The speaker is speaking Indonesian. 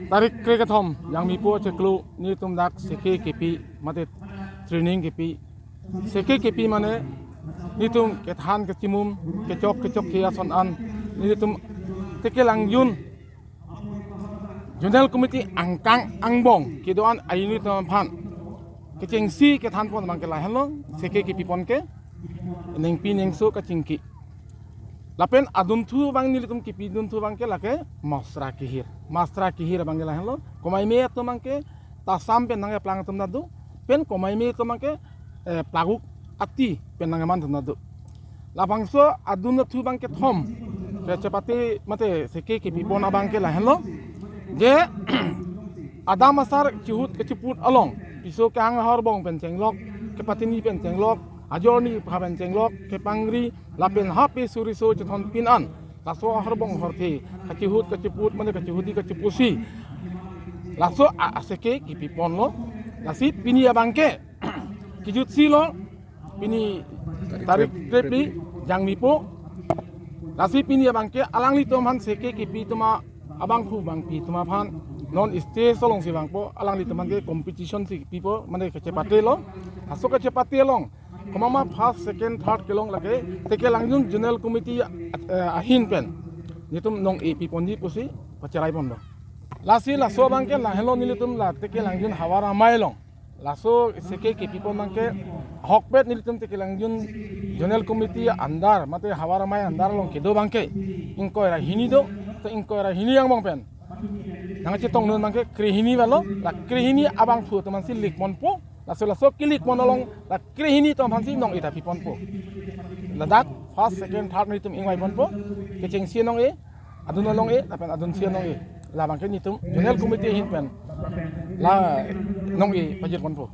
tarik krekathom yang mipo ceklu ni tum dak seke kepi mate training kepi seke kepi mane ni tum kethan kecimum kecok kia son an ni tum teke langjun Jurnal Komite angkang angbong kidoan ayuni tum phan kecengsi kethan pon mang kelai hello seke kepi pon ke neng pi neng so kacingki lapen adun thu bang ni tum kepi dun thu bang ke lake masra kihir bang kelai hello komai me to mang ke tasam pen nang plang tum nadu pen komai me to mang ke plaguk ati pen nang man tum nadu lapang so adun thu bang ke thom cepati mate seke kepi pon abang ke lai hello je ada masar cihut keciput along piso ke hang harbong pencenglok ke patini pencenglok ajoni pha pencenglok ke pangri lapen hape suriso chthon pinan laso harbong horthi kecihut keciput mane kecihudi kecipusi laso aseke kipipon lo lasi pini abangke kijut silo pini tarik trepi jang mipo lasi pini abangke alang li tomhan seke kipi tuma abang pu bang pi tuma phan non stage solong si bang po alang li teman ke competition si pipo mane kecepate lo aso kecepate long komama first second third kelong lage teke langjung Jurnal Komite ahin pen nitum nong e pipon ni pusi pacerai pon lo lasi laso bang ke la hello nilitum la teke langjun hawara mailong laso seke ke pipo bang ke hokpet nilitum teke langjun Jurnal Komite andar mate hawara mai andar long kedo bang ke ingko era hini do to ingko era hini yang bang pen nang cetong nun bang ke krihini balo la krihini abang pu teman si likmon po laso kilik monolong la krihini to bang si nong ita pipon po ladak first second third nitum ingwai pon po keceng si nong e adun nolong e tapen adun si nong e la bang ke nitum Jurnal Komite hin pen la nong e pajir pon po